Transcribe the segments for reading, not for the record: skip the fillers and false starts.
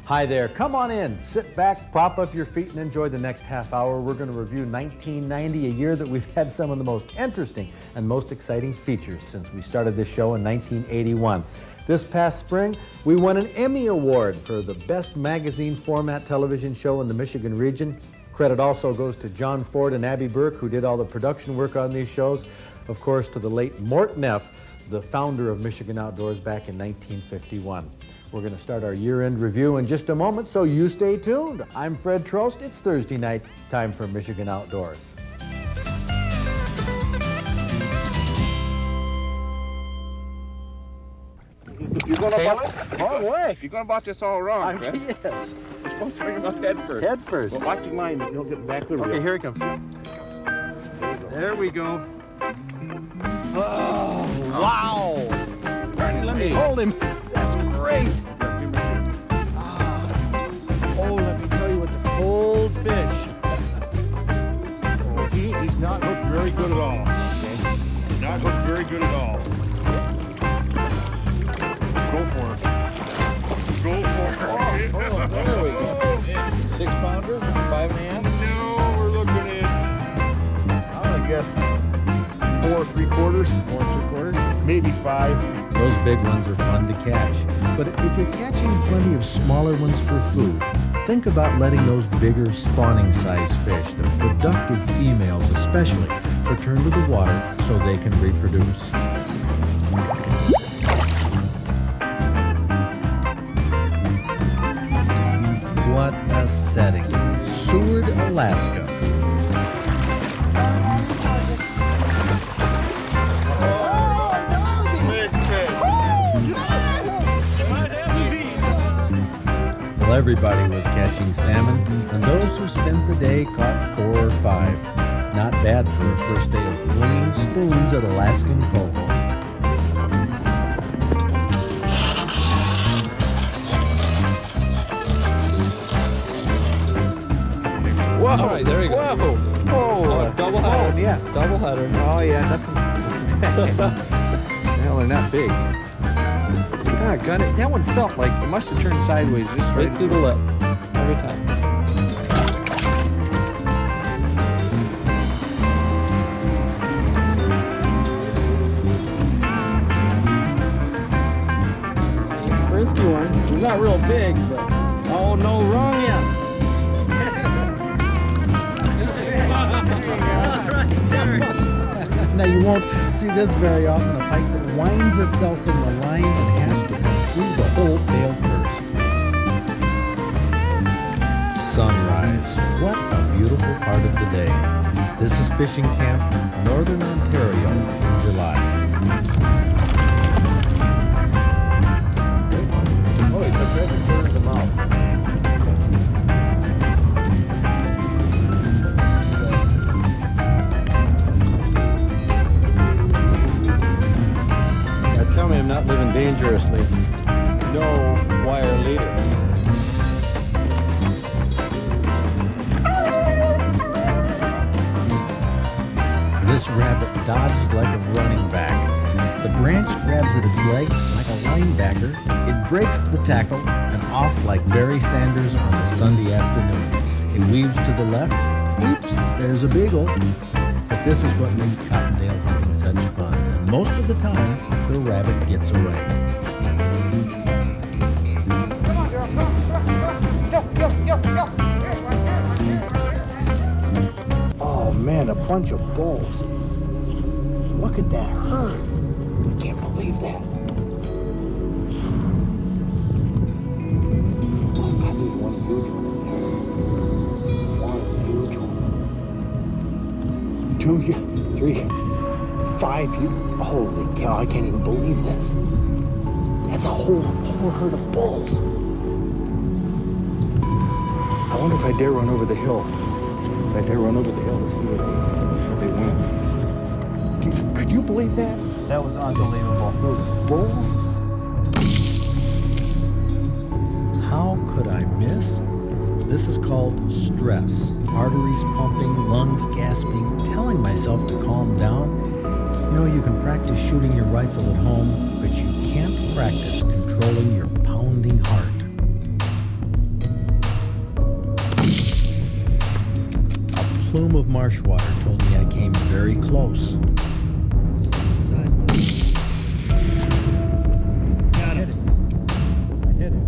Hi there, come on in, sit back, prop up your feet and enjoy the next half hour. We're going to review 1990, a year that we've had some of the most interesting and most exciting features since we started this show in 1981. This past spring, we won an Emmy Award for the best magazine format television show in the Michigan region. Credit also goes to John Ford and Abby Burke, who did all the production work on these shows. Of course, to the late Mort Neff, the founder of Michigan Outdoors back in 1951. We're going to start our year-end review in just a moment, so you stay tuned. I'm Fred Trost. It's Thursday night, time for Michigan Outdoors. You're going to wrong way. You're going to botch this all wrong, Fred. Yes. You're supposed to bring him up head first. Head first. Well, watch your line, you don't get back with Okay, here he comes. There we go. Oh, wow. Bernie, let me hold him. That's great. Oh, let me tell you, it's a cold fish. Oh, he's not hooked very good at all. Okay? Not hooked very good at all. Go for it. Go for it. Oh, there we go. 6 pounder, 5.5? No, we're looking at, I guess 4 3/4, 4 3/4, maybe 5. Those big ones are fun to catch. But if you're catching plenty of smaller ones for food, think about letting those bigger spawning size fish, the productive females especially, return to the water so they can reproduce. What a setting. Seward, Alaska. Well, everybody was catching salmon, and those who spent the day caught 4 or 5. Not bad for a first day of flinging spoons at Alaskan coho. Whoa! All right, there you go. Whoa! Oh, double header. Yeah. Double header. Oh yeah, nothing. Hell, they're not big. God, that one felt like it must have turned sideways just Right through the lip. Every time. He's a frisky one. He's not real big, but oh no, wrong end. Now you won't see this very often, a pike that winds itself in the line and has to come through the whole tail first. Sunrise. What a beautiful part of the day. This is Fishing Camp, Northern Ontario, in July. Oh, he took right the corner of the mouth. Tell me I'm not living dangerously. No wire leader. This rabbit dodged like a running back. The branch grabs at its leg like a linebacker. It breaks the tackle and off like Barry Sanders on a Sunday afternoon. It weaves to the left. Oops, there's a beagle. But this is what makes cottontail hunting such fun. And most of the time, the rabbit gets away. Oh man, a bunch of bulls. Look at that herd. I can't believe that. Oh God, there's one huge one in there. One huge one. 2, 3, 5 huge. Holy cow, I can't even believe this. That's a whole herd of bulls. I wonder if I dare run over the hill. If I dare run over the hill to see where they went. Could you believe that? That was unbelievable. Those bulls? How could I miss? This is called stress. Arteries pumping, lungs gasping, telling myself to calm down. You know, you can practice shooting your rifle at home, but you can't practice controlling your pounding heart. plume of marsh water told me I came very close. Got it. I hit it.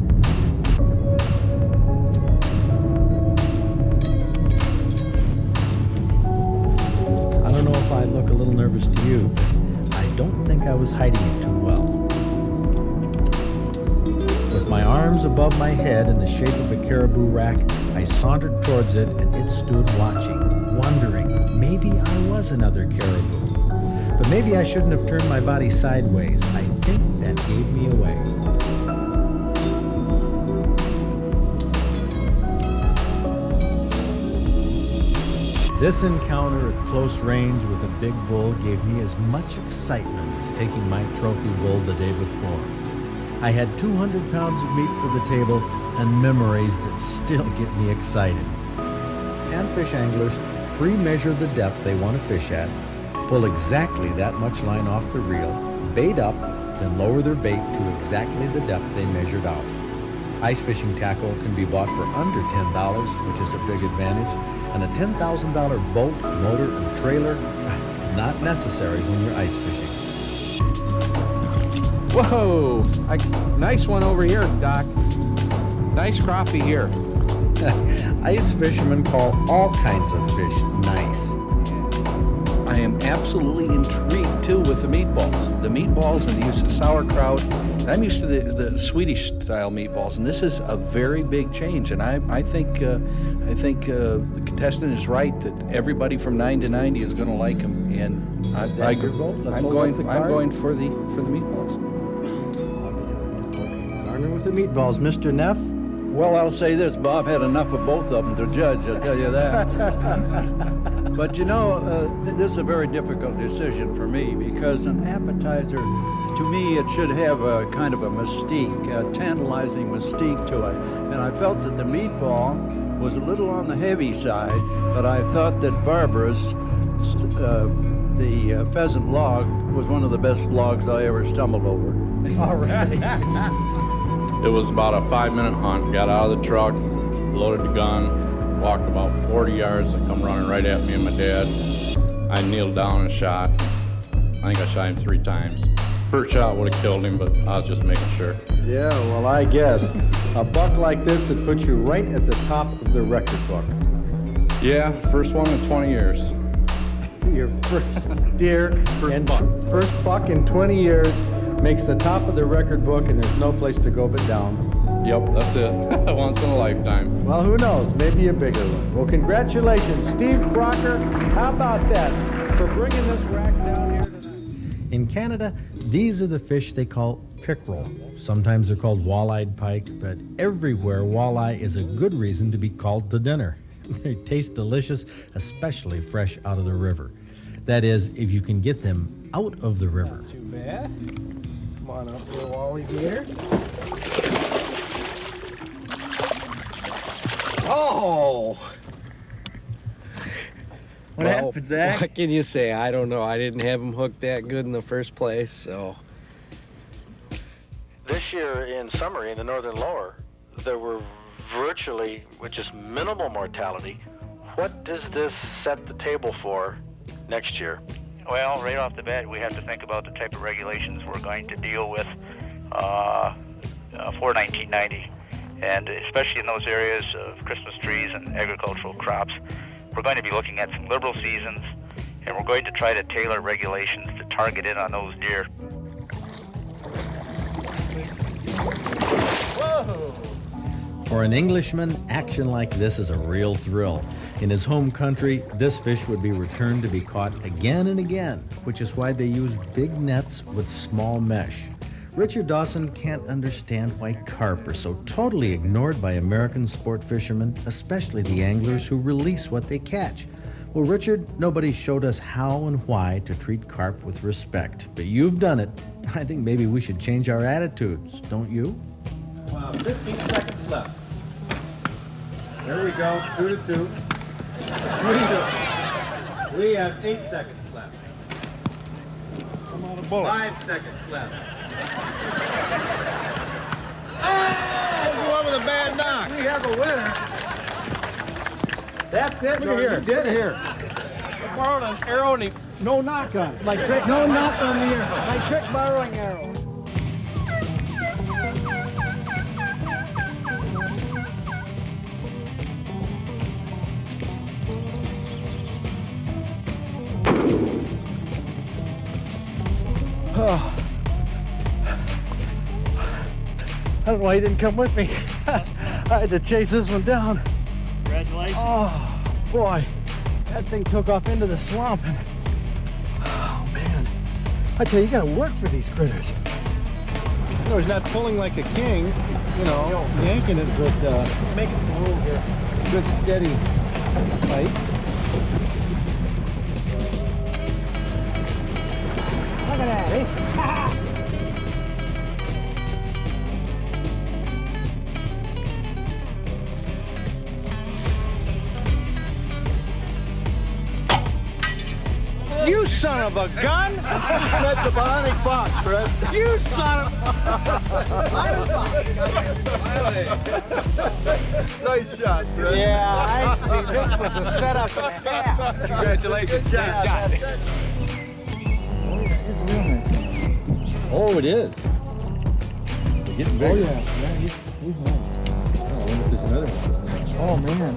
I don't know if I look a little nervous to you, but I don't think I was hiding it too well. With my arms above my head in the shape of a caribou rack, I sauntered towards it and it stood watching, wondering, maybe I was another caribou. But maybe I shouldn't have turned my body sideways. I think that gave me away. This encounter at close range with a big bull gave me as much excitement as taking my trophy bull the day before. I had 200 pounds of meat for the table and memories that still get me excited. Panfish anglers pre-measure the depth they want to fish at, pull exactly that much line off the reel, bait up, then lower their bait to exactly the depth they measured out. Ice fishing tackle can be bought for under $10, which is a big advantage, and a $10,000 boat, motor, and trailer, not necessary when you're ice fishing. Whoa! Nice one over here, Doc. Nice crappie here. Ice fishermen call all kinds of fish nice. I am absolutely intrigued too with the meatballs. The meatballs and the use of sauerkraut. I'm used to the Swedish style meatballs, and this is a very big change. And I think the contestant is right that everybody from 9 to 90 is going to like them. And I'm going for the meatballs. Partner with the meatballs, Mr. Neff. Well, I'll say this, Bob had enough of both of them to judge, I'll tell you that. But you know, this is a very difficult decision for me because an appetizer, to me, it should have a kind of a mystique, a tantalizing mystique to it. And I felt that the meatball was a little on the heavy side, but I thought that Barbara's, the pheasant log, was one of the best logs I ever stumbled over. All right. It was about a 5-minute hunt. Got out of the truck, loaded the gun, walked about 40 yards. They come running right at me and my dad. I kneeled down and shot. I think I shot him 3 times. First shot would have killed him, but I was just making sure. Yeah, well, I guess. A buck like this would put you right at the top of the record book. Yeah, first one in 20 years. Your first deer and first buck in 20 years makes the top of the record book, and there's no place to go but down. Yep, that's it. Once in a lifetime. Well, who knows? Maybe a bigger one. Well, congratulations, Steve Crocker. How about that for bringing this rack down here tonight? In Canada, these are the fish they call pickerel. Sometimes they're called wall-eyed pike, but everywhere walleye is a good reason to be called to dinner. They taste delicious, especially fresh out of the river. That is, if you can get them out of the river. Not too bad. Come on up here, Wally Gator. Oh! What Well, happened, Zach? What can you say? I don't know. I didn't have them hooked that good in the first place, so. This year, in summary, in the northern lower, there were virtually, with just minimal mortality. What does this set the table for next year? Well, right off the bat, we have to think about the type of regulations we're going to deal with for 1990. And especially in those areas of Christmas trees and agricultural crops, we're going to be looking at some liberal seasons, and we're going to try to tailor regulations to target in on those deer. Whoa! For an Englishman, action like this is a real thrill. In his home country, this fish would be returned to be caught again and again, which is why they use big nets with small mesh. Richard Dawson can't understand why carp are so totally ignored by American sport fishermen, especially the anglers who release what they catch. Well, Richard, nobody showed us how and why to treat carp with respect, but you've done it. I think maybe we should change our attitudes, don't you? 15 seconds left. There we go, 2-2. 3-2. We have 8 seconds left. 5 seconds left. Oh, go over the bad knock. We have a winner. That's it. Look at here. You did it here. I borrowed an arrow and no knock on it. My trick, no knock on the arrow. My trick borrowing arrow. Oh. I don't know why he didn't come with me. I had to chase this one down. Congratulations. Oh, boy. That thing took off into the swamp. And, oh, man. I tell you, you got to work for these critters. You know, he's not pulling like a king, you know, yanking it, but making some room here. Good, steady fight. Look at that, eh? You son of a gun! That's the bionic fox, Fred. You son of Nice shot, Fred. Yeah, I see. This was a setup and a half. Congratulations. Nice shot. Oh, it is. They're getting bigger. Oh, yeah, he's nice. I wonder if there's another one. Oh, man.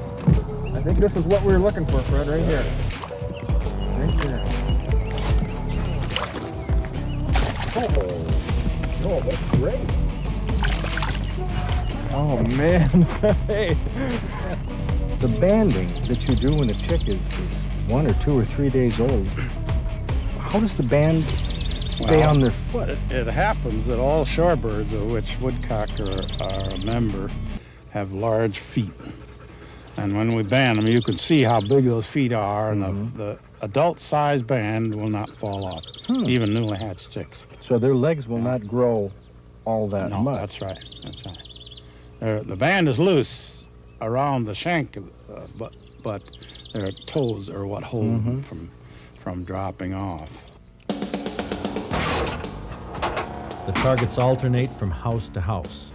I think this is what we were looking for, Fred, right here. Right there. Oh, that's great. Oh, man. Hey. The banding that you do when a chick is 1 or 2 or 3 days old, how does the band stay on their foot? It happens that all shorebirds, of which woodcock are a member, have large feet. And when we band them, you can see how big those feet are, and the adult-sized band will not fall off, even newly hatched chicks. So their legs will not grow all that No, much. that's right. That's right. The band is loose around the shank, but their toes are what hold them from dropping off. The targets alternate from house to house.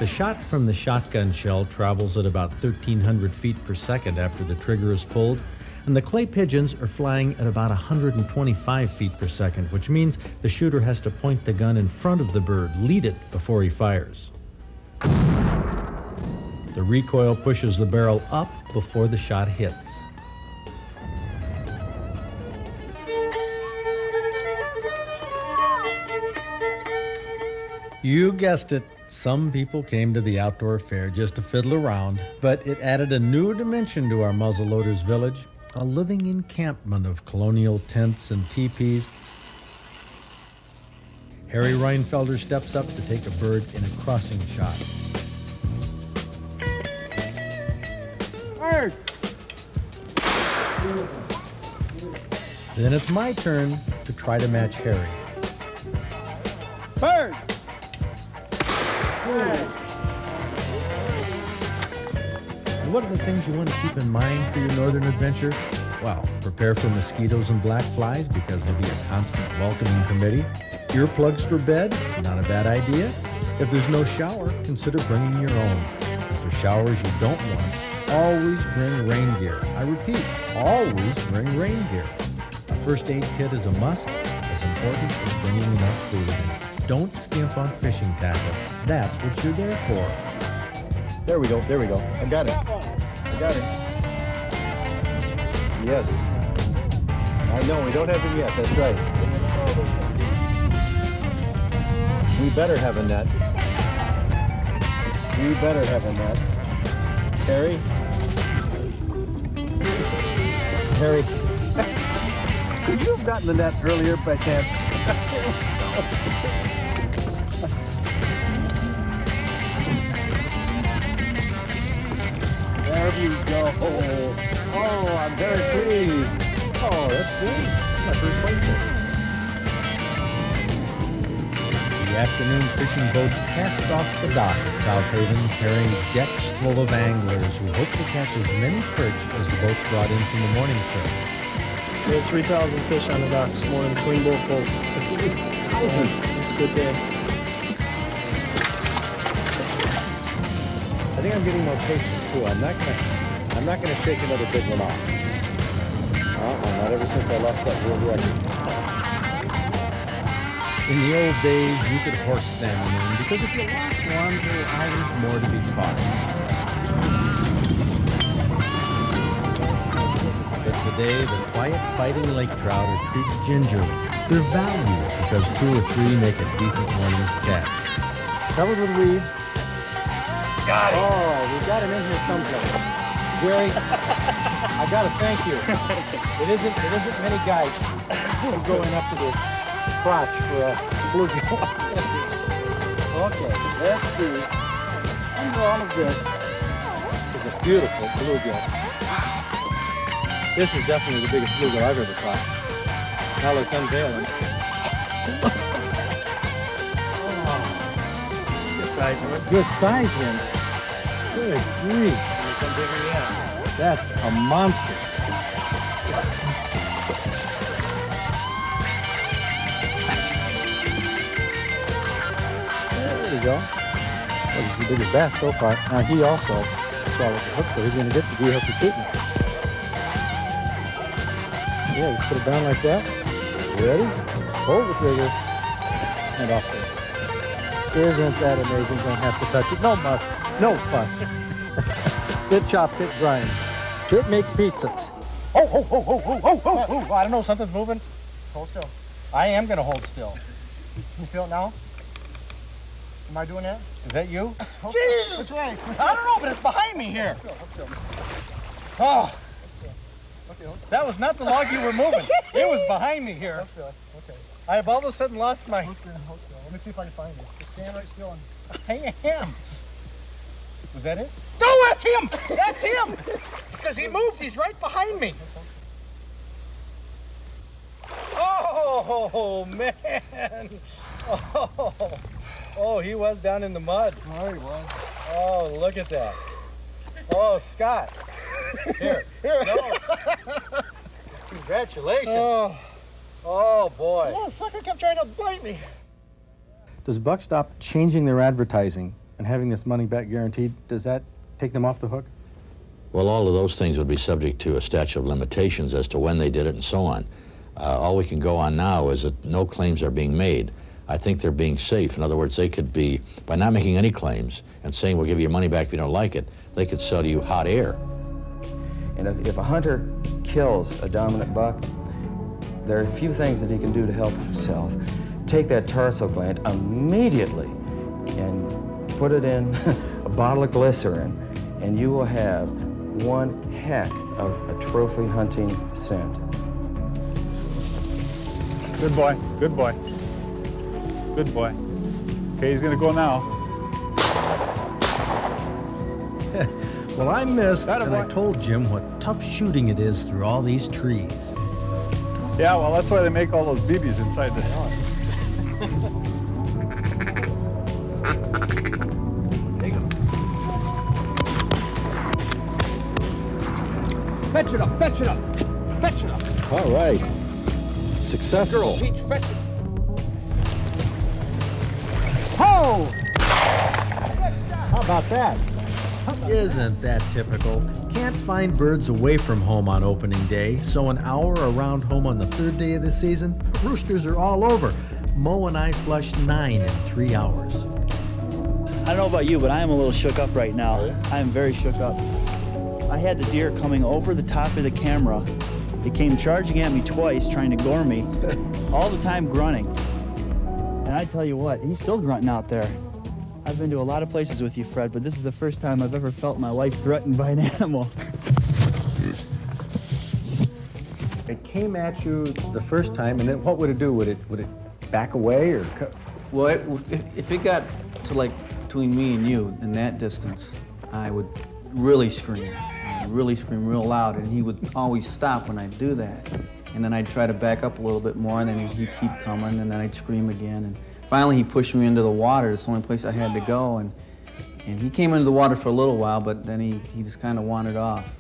The shot from the shotgun shell travels at about 1,300 feet per second after the trigger is pulled, and the clay pigeons are flying at about 125 feet per second, which means the shooter has to point the gun in front of the bird, lead it before he fires. The recoil pushes the barrel up before the shot hits. You guessed it. Some people came to the outdoor fair just to fiddle around, but it added a new dimension to our muzzleloaders village, a living encampment of colonial tents and teepees. Harry Reinfelder steps up to take a bird in a crossing shot. Bird! Then it's my turn to try to match Harry. Bird! What are the things you want to keep in mind for your northern adventure? Well, prepare for mosquitoes and black flies because there'll be a constant welcoming committee. Earplugs for bed, not a bad idea. If there's no shower, consider bringing your own. If there's showers you don't want, always bring rain gear. I repeat, always bring rain gear. A first aid kit is a must, as important as bringing enough food. Don't skimp on fishing tackle. That's what you're there for. There we go. I got it. Yes. I know, we don't have it yet, that's right. We better have a net. Harry? Could you have gotten the net earlier by chance? There you go. Oh, I'm very pleased. Oh, that's good. My first place. The afternoon fishing boats cast off the dock at South Haven, carrying decks full of anglers who hope to catch as many perch as the boats brought in from the morning trip. We had 3,000 fish on the dock this morning between both boats. It's a good day. think I'm getting more patient too. I'm not gonna shake another big one off. Not ever since I lost that world record. In the old days, you could horse salmon in because if you lost one, there were always more to be caught. But today, the quiet fighting lake trout are treated gingerly. They're valued because 2 or 3 make a decent morning's catch. Covered with weeds. Got it. Oh, we got him in here someplace. Jerry, I gotta thank you. It isn't many guys going up to the crotch for a bluegill. Okay, let's see. Under all of this is a beautiful bluegill. This is definitely the biggest bluegill I've ever caught. Now let's unveil him. Good size one. Good size one. Good grief. Become bigger yet. That's a monster. There we go. Well, he's the biggest bass so far. Now he also swallowed the hook, so he's going to get the de-hooker treatment. Yeah, just put it down like that. Ready? Hold the trigger. And off there. Isn't that amazing? Don't have to touch it. No muss. No fuss. It chops, it grinds. It makes pizzas. Oh, I don't know, something's moving. Hold still. I am going to hold still. You feel it now? Am I doing that? Is that you? Jeez! Which way? I don't know, but it's behind me here. Hold still. Oh. That was not the log you were moving. It was behind me here. Hold still. Okay. I have all of a sudden lost my... Hold still. Let me see if I can find you. Just stand right still. I am. Was that it? No, that's him! That's him! Because he moved. He's right behind me. Oh, man. Oh, he was down in the mud. Oh, he was. Oh, look at that. Oh, Scott. Here. No. Congratulations. Oh, boy. Oh, sucker kept trying to bite me. Does Buck stop changing their advertising and having this money back guaranteed? Does that take them off the hook? Well, all of those things would be subject to a statute of limitations as to when they did it and so on. All we can go on now is that no claims are being made. I think they're being safe. In other words, they could be, by not making any claims and saying we'll give you your money back if you don't like it, they could sell you hot air. And if a hunter kills a dominant buck, there are a few things that he can do to help himself. Take that tarsal gland immediately and put it in a bottle of glycerin, and you will have one heck of a trophy hunting scent. Good boy, good boy. Good boy. Okay, he's gonna go now. Well, I missed, and I told Jim what tough shooting it is through all these trees. Yeah, well, that's why they make all those BBs inside the... Fetch it up, fetch it up, fetch it up. All right. Successful. Peach, fetch it. Ho! How about that? Isn't that typical? Can't find birds away from home on opening day, so an hour around home on the 3rd day of the season, roosters are all over. Mo and I flushed 9 in 3 hours. I don't know about you, but I am a little shook up right now. Oh, yeah? I am very shook up. I had the deer coming over the top of the camera. It came charging at me twice, trying to gore me, all the time grunting. And I tell you what, he's still grunting out there. I've been to a lot of places with you, Fred, but this is the first time I've ever felt my life threatened by an animal. It came at you the first time, and then what would it do? Would it back away or? Well, if it got to like between me and you in that distance, I would really scream real loud, and he would always stop when I'd do that. And then I'd try to back up a little bit more, and then he'd keep coming, and then I'd scream again. And finally, he pushed me into the water. It's the only place I had to go, and he came into the water for a little while, but then he just kind of wandered off.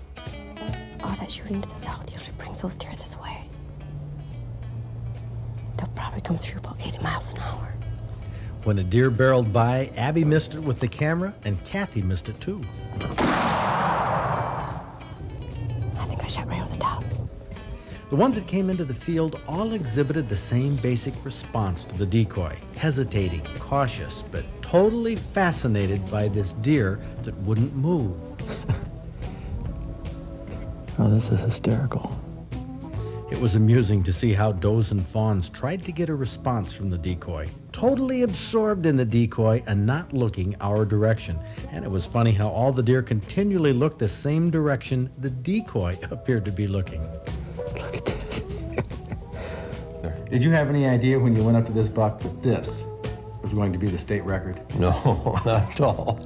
All that shooting to the south usually brings those deer this way. They'll probably come through about 80 miles an hour. When a deer barreled by, Abby missed it with the camera, and Kathy missed it too. I think I shot right over the top. The ones that came into the field all exhibited the same basic response to the decoy, hesitating, cautious, but totally fascinated by this deer that wouldn't move. Oh, this is hysterical. It was amusing to see how does and fawns tried to get a response from the decoy, totally absorbed in the decoy and not looking our direction. And it was funny how all the deer continually looked the same direction the decoy appeared to be looking. Look at this. Did you have any idea when you went up to this buck that this was going to be the state record? No, not at all.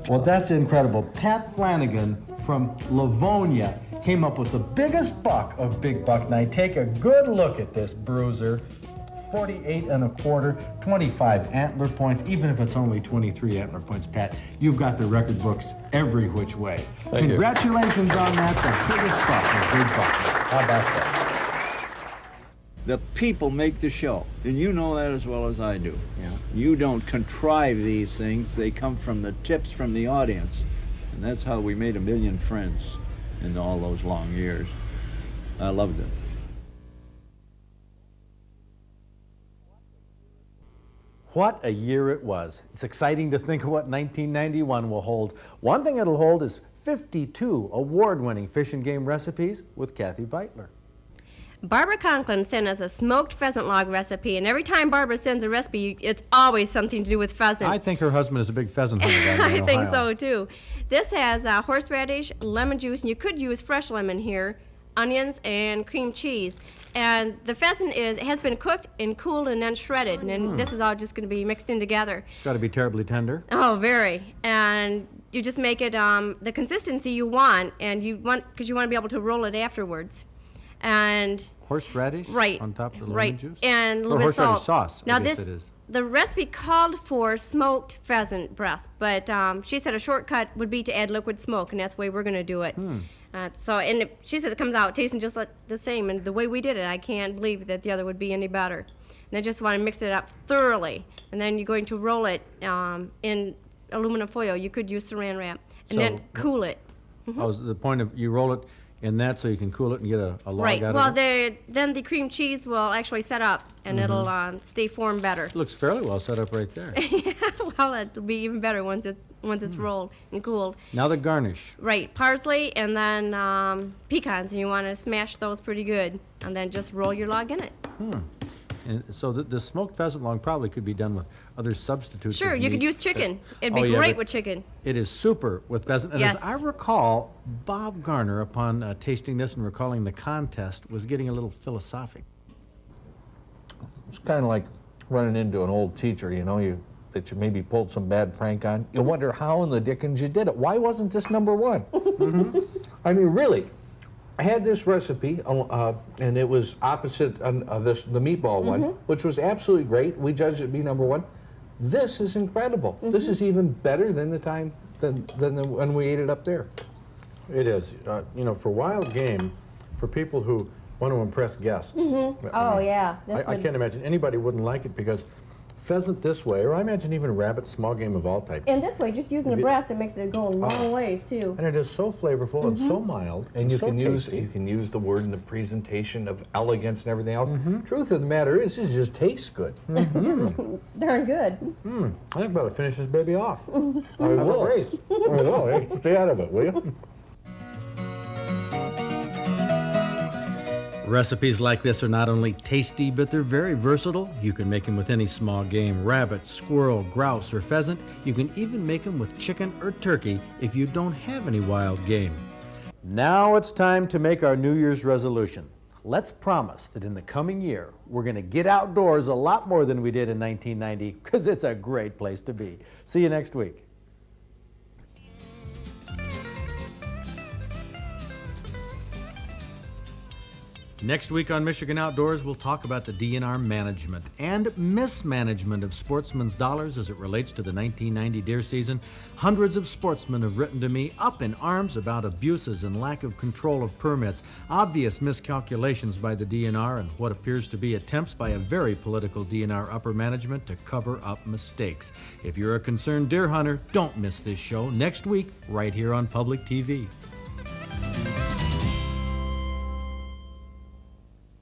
Well, that's incredible. Pat Flanagan from Livonia came up with the biggest buck of big buck night. Take a good look at this bruiser. 48 1/4, 25 antler points, even if it's only 23 antler points, Pat. You've got the record books every which way. Thank you. Congratulations on that, the biggest buck of big buck. How about that? The people make the show, and you know that as well as I do. Yeah. You don't contrive these things. They come from the tips from the audience. And that's how we made 1 million friends in all those long years. I loved it. What a year it was. It's exciting to think of what 1991 will hold. One thing it'll hold is 52 award-winning fish and game recipes with Kathy Beitler. Barbara Conklin sent us a smoked pheasant log recipe, and every time Barbara sends a recipe, it's always something to do with pheasant. I think her husband is a big pheasant hunter down there in I think Ohio. so, too. This has horseradish, lemon juice, and you could use fresh lemon here, onions, and cream cheese. And the pheasant has been cooked and cooled and then shredded, and then this is all just going to be mixed in together. It's got to be terribly tender. Oh, very. And you just make it the consistency you want, and because you want to be able to roll it afterwards. And horseradish right on top of the lemon right juice? and a Or little bit of horseradish salt. sauce, Now I guess this it is. the recipe called for smoked pheasant breast, but she said a shortcut would be to add liquid smoke, and that's the way we're going to do it. She says it comes out tasting just like the same, and the way we did it, I can't believe that the other would be any better. And then just want to mix it up thoroughly, and then you're going to roll it in aluminum foil. You could use saran wrap, and then cool it. Oh, the point of you roll it in that so you can cool it and get a log Right. out Well, of it? then the cream cheese will actually set up, and it'll stay formed better. It looks fairly well set up right there. Well, it'll be even better once it's rolled and cooled. Now the garnish. Right, parsley and then pecans, and you want to smash those pretty good, and then just roll your log in it. And so the smoked pheasant log probably could be done with other substitutes. Sure, of you could meat. use chicken. It'd be Oh, yeah, great but with chicken. It is super with pheasant. And Yes. as I recall, Bob Garner, upon tasting this and recalling the contest, was getting a little philosophic. It's kind of like running into an old teacher, that you maybe pulled some bad prank on. You wonder how in the dickens you did it. Why wasn't this number one? I mean, really. I had this recipe, and it was opposite the meatball one, which was absolutely great. We judged it to be number one. This is incredible. This is even better than when we ate it up there. It is. For wild game, for people who want to impress guests. Yeah. I can't imagine anybody wouldn't like it because pheasant this way, or I imagine even rabbit, small game of all types. And this way, just using the breast, it makes it go a long ways, too. And it is so flavorful and so mild. And you so can tasty. use the word in the presentation of elegance and everything else. Truth of the matter is, it just tastes good. Darn good. I think about to finish this baby off. I will. Race. I will. Hey, stay out of it, will you? Recipes like this are not only tasty, but they're very versatile. You can make them with any small game, rabbit, squirrel, grouse, or pheasant. You can even make them with chicken or turkey if you don't have any wild game. Now it's time to make our New Year's resolution. Let's promise that in the coming year, we're going to get outdoors a lot more than we did in 1990, because it's a great place to be. See you next week. Next week on Michigan Outdoors, we'll talk about the DNR management and mismanagement of sportsmen's dollars as it relates to the 1990 deer season. Hundreds of sportsmen have written to me up in arms about abuses and lack of control of permits, obvious miscalculations by the DNR, and what appears to be attempts by a very political DNR upper management to cover up mistakes. If you're a concerned deer hunter, don't miss this show next week right here on Public TV.